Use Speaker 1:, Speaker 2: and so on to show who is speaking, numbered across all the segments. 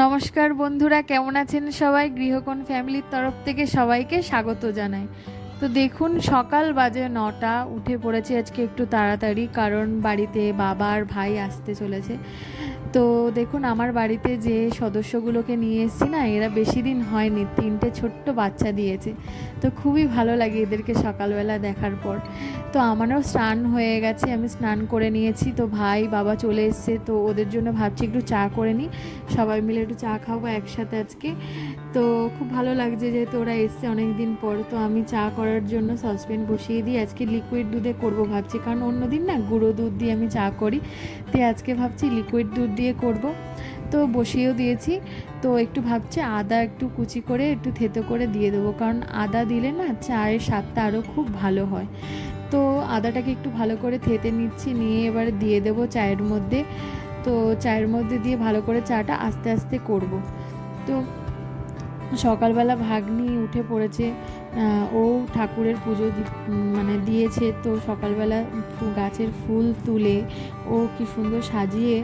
Speaker 1: নমস্কার বন্ধুরা, কেমন আছেন সবাই? গৃহকোণ ফ্যামিলির তরফ থেকে সবাইকে স্বাগত জানাই। তো দেখুন, সকাল বাজে 9টা, উঠে পড়েছি আজকে একটু তাড়াতাড়ি, কারণ বাড়িতে বাবা আর ভাই আসতে চলেছে। তো দেখুন, আমার বাড়িতে যে সদস্যগুলোকে নিয়ে এসেছি না, এরা বেশি দিন হয়নি, 3টে ছোট্ট বাচ্চা দিয়েছে। তো খুবই ভালো লাগে এদেরকে সকালবেলা দেখার পর। তো আমারও স্নান হয়ে গেছে, আমি স্নান করে নিয়েছি। তো ভাই বাবা চলে এসছে, তো ওদের জন্য ভাবছি একটু চা করে নিই, সবাই মিলে একটু চা খাবো একসাথে আজকে। তো খুব ভালো লাগছে যেহেতু ওরা এসছে অনেক দিন পর। তো আমি চা করার জন্য সসপ্যান বসিয়ে দিই, আজকে লিকুইড দুধে করব ভাবছি, কারণ অন্য দিন না গুঁড়ো দুধ দিয়ে আমি চা করি, তো আজকে ভাবছি লিকুইড দুধ দিয়ে করব। তো বসিয়েও দিয়েছি। তো একটু ভাবছি আদা একটু কুচি করে একটু থেতো করে দিয়ে দেবো, কারণ আদা দিলে না চায়ের স্বাদটা আরও খুব ভালো হয়। তো আদাটাকে একটু ভালো করে থেতে নিচ্ছি, নিয়ে এবারে দিয়ে দেবো চায়ের মধ্যে। তো চায়ের মধ্যে দিয়ে ভালো করে চাটা আস্তে আস্তে করব। তো সকালবেলা ভাগ্নি উঠে পড়েছে, ও ঠাকুরের পুজো মানে দিয়েছে। তো সকালবেলা গাছের ফুল তুলে ও কি সুন্দর সাজিয়ে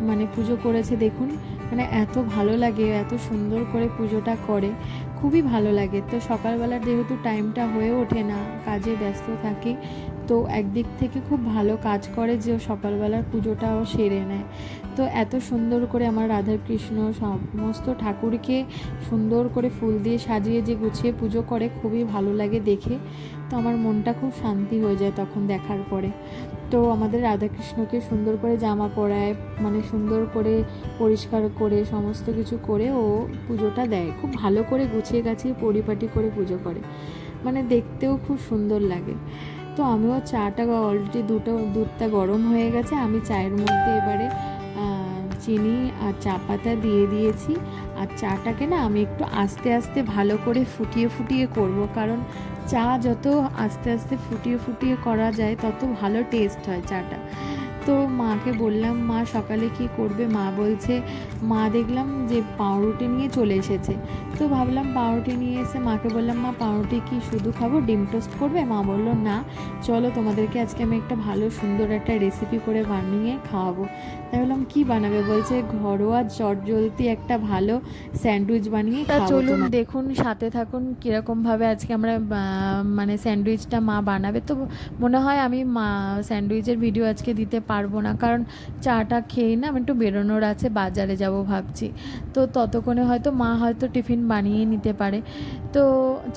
Speaker 1: মানে পুজো করেছে দেখুন। মানে এত ভালো লাগে, এত সুন্দর করে পুজোটা করে, খুবই ভালো লাগে। তো সকালবেলা যেহেতু টাইমটা হয়ে ওঠে না, কাজে ব্যস্ত থাকি, তো একদিক থেকে খুব ভালো কাজ করে যে ও সকালবেলার পুজোটাও সেরে নেয়। তো এত সুন্দর করে আমার রাধাকৃষ্ণ সমস্ত ঠাকুরকে সুন্দর করে ফুল দিয়ে সাজিয়ে যে গুছিয়ে পুজো করে, খুবই ভালো লাগে দেখে। তো আমার মনটা খুব শান্তি হয়ে যায় তখন দেখার পরে। তো আমাদের রাধাকৃষ্ণকে সুন্দর করে জামা পরায়, মানে সুন্দর করে পরিষ্কার করে সমস্ত কিছু করে ও পুজোটা দেয়, খুব ভালো করে গুছিয়ে গাছিয়ে পরিপাটি করে পুজো করে, মানে দেখতেও খুব সুন্দর লাগে। তো আমিও চাটা অলরেডি দুধটা গরম হয়ে গেছে, আমি চায়ের মধ্যে এবারে চিনি আর চা পাতা দিয়ে দিয়েছি। আর চাটাকে না আমি একটু আস্তে আস্তে ভালো করে ফুটিয়ে ফুটিয়ে করব, কারণ চা যত আস্তে আস্তে ফুটিয়ে ফুটিয়ে করা যায় তত ভালো টেস্ট হয় চাটা। তো মাকে বললাম, মা সকালে কি করবে? মা বলছে, মা দেখলাম যে পাউরুটি নিয়ে চলে এসেছে। তো ভাবলাম পাউরুটি নিয়ে এসে মাকে বললাম, মা পাউরুটি কি শুধু খাবো, ডিম টোস্ট করবে? মা বললো, না, চলো তোমাদেরকে আজকে আমি একটা ভালো সুন্দর একটা রেসিপি করে বানিয়ে খাওয়াবো। তাই বললাম, কী বানাবে? বলছে ঘরোয়া চটজলদি একটা ভালো স্যান্ডউইচ বানিয়ে খাওয়াবো। চলুন দেখুন, সাথে থাকুন কীরকমভাবে আজকে আমরা মানে স্যান্ডউইচটা মা বানাবে। তো মনে হয় আমি স্যান্ডউইচের ভিডিও আজকে দিতে পারবো না, কারণ চাটা খেয়েই না আমি একটু বেরোনোর আছে, বাজারে যাব ভাবছি। তো ততক্ষণে হয়তো মা হয়তো টিফিন বানিয়ে নিতে পারে। তো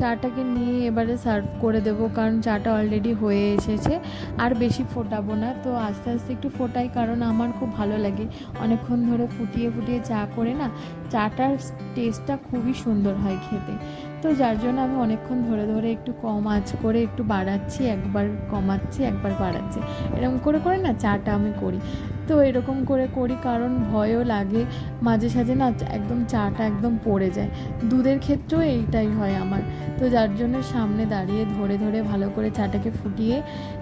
Speaker 1: চাটাকে নিয়ে এবারে সার্ভ করে দেবো, কারণ চাটা অলরেডি হয়ে এসেছে, আর বেশি ফোটাবো না। তো আস্তে আস্তে একটু ফোটাই, কারণ আমার খুব ভালো লাগে অনেকক্ষণ ধরে ফুটিয়ে ফুটিয়ে চা করে না, চাটার টেস্টটা খুবই সুন্দর হয় খেতে। তো যার জন্য আমি অনেকক্ষণ ধরে ধরে একটু কম আঁচ করে একটু বাড়াচ্ছি, একবার কমাচ্ছি, একবার বাড়াচ্ছি, এরকম করে করে না চাটা আমি করি। তো এরকম করে করি কারণ ভয়ও লাগে মাঝে সাঝে না একদম চাটা একদম পড়ে যায়। দুধের ক্ষেত্রেও এইটাই হয় আমার। তো যার জন্য সামনে দাঁড়িয়ে ধরে ধরে ভালো করে চাটাকে ফুটিয়ে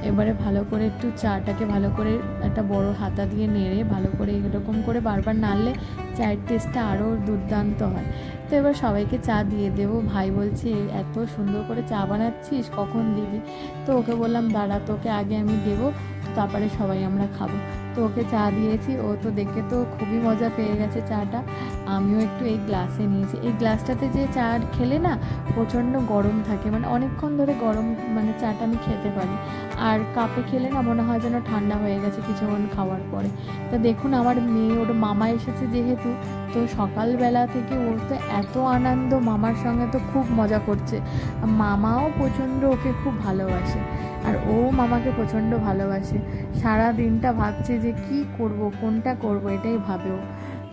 Speaker 1: এবারে ভালো করে একটু চাটাকে ভালো করে একটা বড় হাতা দিয়ে নেড়ে ভালো করে এরকম করে বারবার নাড়লে চায়ের টেস্টটা আরও দুর্দান্ত হয়। তো এবার সবাইকে চা দিয়ে দেবো। ভাই বলছে, এত সুন্দর করে চা বানাচ্ছিস, কখন দিবি? তো ওকে বললাম, দাঁড়া, তোকে আগে আমি দেবো, তারপরে সবাই আমরা খাবো। তো ওকে চা দিয়েছি, ও তো দেখে তো খুবই মজা পেয়ে গেছে চাটা। আমিও একটু এই গ্লাসে নিয়েছি, এই গ্লাসটাতে যে চা খেলে না প্রচণ্ড গরম থাকে, মানে অনেকক্ষণ ধরে গরম মানে চাটা আমি খেতে পারি। আর কাপে খেলে না মনে হয় যেন ঠান্ডা হয়ে গেছে কিছুক্ষণ খাওয়ার পরে। তা দেখুন, আমার মেয়ে, ওর মামা এসেছে যেহেতু, তো সকালবেলা থেকে ওর তো এত আনন্দ, মামার সঙ্গে তো খুব মজা করছে। মামাও প্রচণ্ড ওকে খুব ভালোবাসে, আর ও মামাকে প্রচণ্ড ভালোবাসে। সারা দিনটা ভাবছে যে কি করব, কোনটা করব, এটাই ভাবে ও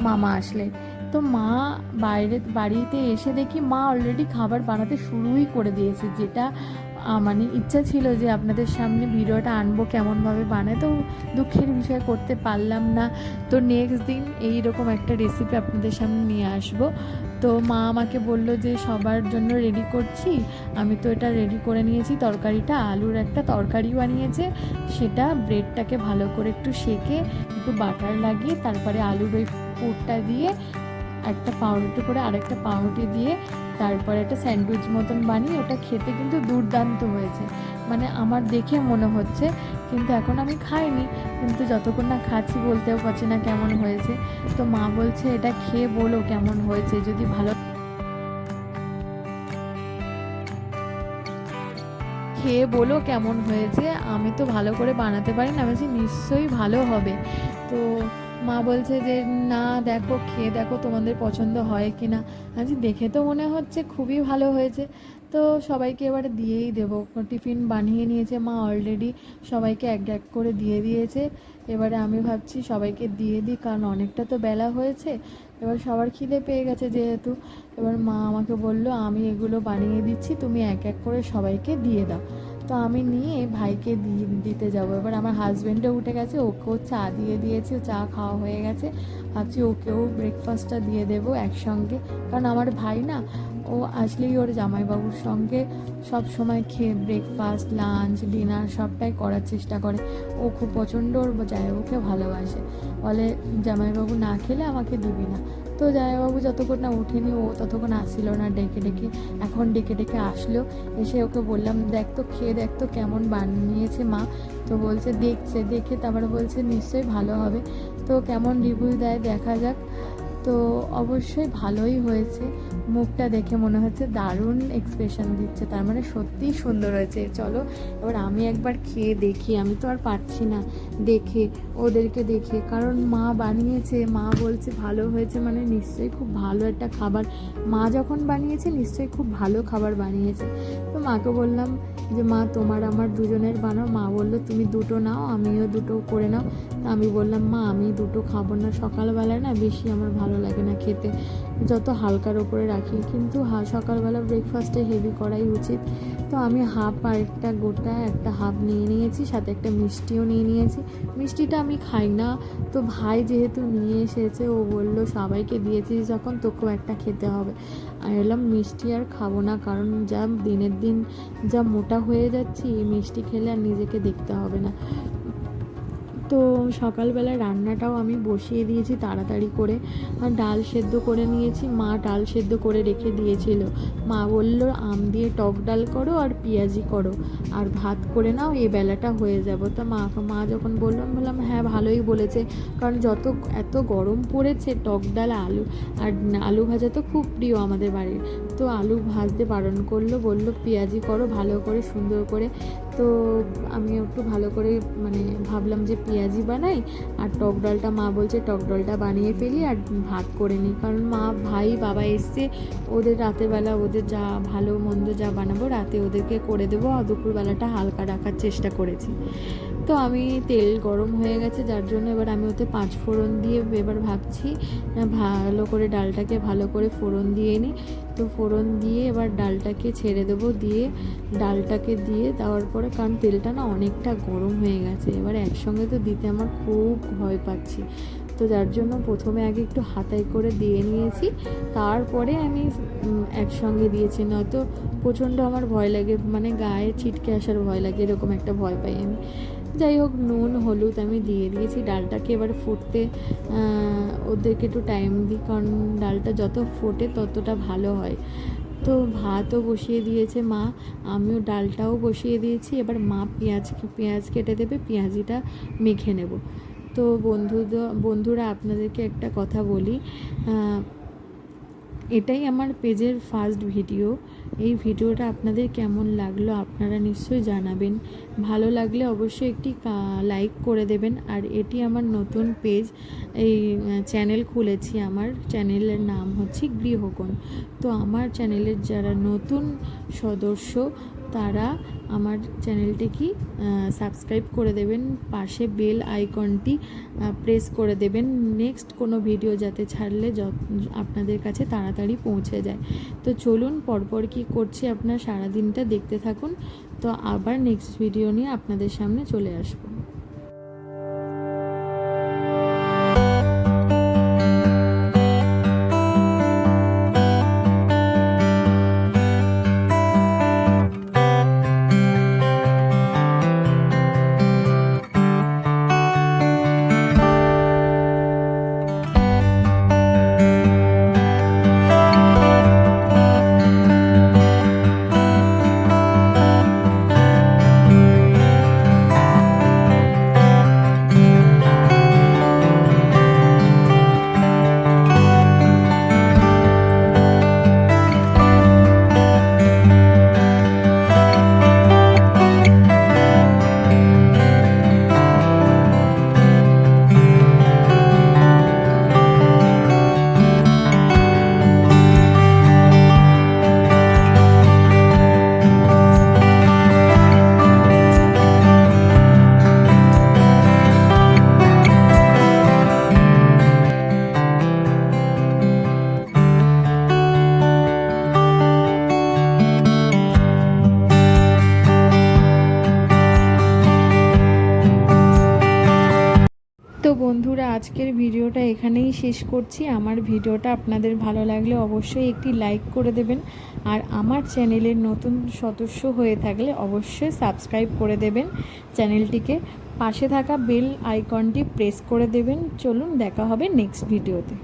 Speaker 1: মামা আসলে। তো মা বাড়িতে এসে দেখি মা অলরেডি খাবার বানাতে শুরুই করে দিয়েছে, যেটা মানে ইচ্ছা ছিল যে আপনাদের সামনে ভিডিওটা আনবো কেমনভাবে বানায়, তো দুঃখের বিষয় করতে পারলাম না। তো নেক্সট দিন এই রকম একটা রেসিপি আপনাদের সামনে নিয়ে আসবো। তো মা আমাকে বলল যে সবার জন্য রেডি করছি, আমি তো এটা রেডি করে নিয়েছি। তরকারিটা আলুর একটা তরকারি বানিয়েছে, সেটা ব্রেডটাকে ভালো করে একটু সেকে একটু বাটার লাগিয়ে তারপরে আলুর ওই পুরটা দিয়ে একটা পাউরুটি করে আরেকটা পাউরুটি দিয়ে তারপরে একটা স্যান্ডউইচ মতন বানিয়ে, ওটা খেতে কিন্তু দুর্দান্ত হয়েছে। মানে আমার দেখে মনে হচ্ছে, কিন্তু এখন আমি খাইনি, কিন্তু যতক্ষণ না খাচ্ছি বলতেও পারছি না কেমন হয়েছে। তো মা বলছে এটা খেয়ে বলো কেমন হয়েছে, যদি ভালো খেয়ে বলো কেমন হয়েছে। আমি তো ভালো করে বানাতে পারি না, আমি বলছি নিশ্চয়ই ভালো হবে। তো মা বলছে যে না দেখো, খেয়ে দেখো তোমাদের পছন্দ হয় কি না। আজ দেখে তো মনে হচ্ছে খুবই ভালো হয়েছে। তো সবাইকে এবারে দিয়েই দেবো। টিফিন বানিয়ে নিয়েছে মা অলরেডি, সবাইকে এক এক করে দিয়ে দিয়েছে। এবারে আমি ভাবছি সবাইকে দিয়ে দিই, কারণ অনেকটা তো বেলা হয়েছে, এবার সবার খিদে পেয়ে গেছে যেহেতু। এবার মা আমাকে বলল আমি এগুলো বানিয়ে দিচ্ছি, তুমি এক এক করে সবাইকে দিয়ে দাও। তো আমি নিয়ে ভাইকে দিতে যাব। এবার আমার হাজব্যান্ডও উঠে গেছে, ওকেও চা দিয়ে দিয়েছে, চা খাওয়া হয়ে গেছে। ভাবছি ওকেও ব্রেকফাস্টটা দিয়ে দেবো একসঙ্গে, কারণ আমার ভাই না, ও আসলেই ওর জামাইবাবুর সঙ্গে সব সময় খেয়ে ব্রেকফাস্ট লাঞ্চ ডিনার সবটাই করার চেষ্টা করে। ও খুব প্রচণ্ড ওর জামাইবাবুকে ভালোবাসে, বলে জামাইবাবু না খেলে আমাকে দিবি না। তো জামাইবাবু যতক্ষণ না ওঠেনি ও ততক্ষণ আসছিল না, ডেকে ডেকে এখন ডেকে ডেকে আসলো। এসে ওকে বললাম দেখ তো খেয়ে দেখ তো কেমন বানিয়েছে মা। তো বলছে দেখছে, দেখে তারপরে বলছে নিশ্চয়ই ভালো হবে। তো কেমন রিভিউ দেয় দেখা যাক। তো অবশ্যই ভালোই হয়েছে, মুখটা দেখে মনে হচ্ছে দারুণ এক্সপ্রেশন দিচ্ছে, তার মানে সত্যিই সুন্দর হয়েছে। চলো এবার আমি একবার খেয়ে দেখি, আমি তো আর পারছি না দেখে ওদেরকে দেখে, কারণ মা বানিয়েছে, মা বলছে ভালো হয়েছে মানে নিশ্চয়ই খুব ভালো একটা খাবার। মা যখন বানিয়েছে নিশ্চয়ই খুব ভালো খাবার বানিয়েছে। তো মাকে বললাম যে মা তোমার আমার দুজনের বানাও। মা বললো তুমি দুটো নাও, আমিও দুটো করে নাও। আমি বললাম মা আমি দুটো খাবো না, সকালবেলায় না বেশি আমার ভালো লাগে না খেতে, যত হালকার ওপরে রাখি, কিন্তু সকালবেলা ব্রেকফাস্টে হেভি করাই উচিত। তো আমি হাফ আর একটা গোটা একটা হাফ নিয়ে নিয়েছি, সাথে একটা মিষ্টিও নিয়ে নিয়েছি। মিষ্টিটা আমি খাই না, তো ভাই যেহেতু নিয়ে এসেছে ও বললো সবাইকে দিয়েছিস যখন তোকেও একটা খেতে হবে। আর এলাম মিষ্টি আর খাবো না, কারণ যা দিনের দিন যা মোটা হয়ে যাচ্ছি, এই মিষ্টি খেলে আর নিজেকে দেখতে হবে না। তো সকালবেলা রান্নাটাও আমি বসিয়ে দিয়েছি তাড়াতাড়ি করে, আর ডাল সেদ্ধ করে নিয়েছি, মা ডাল সেদ্ধ করে রেখে দিয়েছিল। মা বলল আম দিয়ে টক ডাল করো আর পেঁয়াজি করো আর ভাত করে নাও, এই বেলাটা হয়ে যাব। তো মা যখন বললাম হ্যাঁ ভালোই বলেছে, কারণ এত গরম পড়েছে, টক ডাল আলু আর আলু ভাজা তো খুব প্রিয় আমাদের বাড়ির। তো আলু ভাজতে বারণ করলো, বললো পেঁয়াজি করো ভালো করে সুন্দর করে। তো আমি একটু ভালো করে মানে ভাবলাম যে পেঁয়াজি বানাই, আর টক ডালটা মা বলছে টক ডালটা বানিয়ে ফেলি আর ভাত করে নিই, কারণ মা ভাই বাবা এসছে, ওদের রাতেরবেলা ওদের যা ভালো মন্দ যা বানাবো রাতে ওদেরকে করে দেবো, আর দুপুরবেলাটা হালকা রাখার চেষ্টা করেছি। তো আমি তেল গরম হয়ে গেছে, যার জন্য এবার আমি ওতে 5 ফোড়ন দিয়ে এবার ভাবছি ভালো করে ডালটাকে ভালো করে ফোড়ন দিয়ে নিই। তো ফোড়ন দিয়ে এবার ডালটাকে ছেড়ে দেবো, দিয়ে ডালটাকে দিয়ে দেওয়ার পরে, কারণ তেলটা না অনেকটা গরম হয়ে গেছে, এবার একসঙ্গে তো দিতে আমার খুব ভয় পাচ্ছি। তো যার জন্য প্রথমে আগে একটু হাতাই করে দিয়ে নিয়েছি, তারপরে আমি একসঙ্গে দিয়েছি, নয়তো প্রচণ্ড আমার ভয় লাগে, মানে গায়ে ছিটকে আসার ভয় লাগে, এরকম একটা ভয় পাই আমি। যাই হোক নুন হলুদ আমি দিয়ে দিয়েছি, ডালটাকে এবার ফুটতে ওদেরকে একটু টাইম দিই, কারণ ডালটা যত ফোটে ততটা ভালো হয়। তো ভাতও বসিয়ে দিয়েছে মা, আমিও ডালটাও বসিয়ে দিয়েছি। এবার মা পেঁয়াজ কেটে দেবে, পেঁয়াজিটা মেখে নেব। তো বন্ধুরা আপনাদেরকে একটা কথা বলি, এটাই আমার পেজের ফার্স্ট ভিডিও। এই ভিডিওটা আপনাদের কেমন লাগলো আপনারা নিশ্চয়ই জানাবেন, ভালো লাগলে অবশ্যই একটি লাইক করে দেবেন। আর এটি আমার নতুন পেজ, এই চ্যানেল খুলেছি, আমার চ্যানেলের নাম হচ্ছে গৃহকোণ। তো আমার চ্যানেলের যারা নতুন সদস্য তারা আমার চ্যানেলটিকে সাবস্ক্রাইব করে দেবেন, পাশে বেল আইকনটি প্রেস করে দেবেন, নেক্সট কোনো ভিডিও যাতে ছাড়লে আপনাদের কাছে তাড়াতাড়ি পৌঁছে যায়। তো চলুন পরপর কি করছি আপনার সারাদিনটা দেখতে থাকুন। তো আবার নেক্সট ভিডিও নিয়ে আপনাদের সামনে চলে আসবো। ভিডিওটা এখানেই শেষ করছি। আমার ভিডিওটা আপনাদের ভালো লাগলে অবশ্যই একটি লাইক করে দেবেন, আর আমার চ্যানেলের নতুন সদস্য হয়ে থাকলে অবশ্যই সাবস্ক্রাইব করে দেবেন চ্যানেলটিকে, পাশে থাকা বেল আইকনটি প্রেস করে দেবেন। চলুন দেখা হবে নেক্সট ভিডিওতে।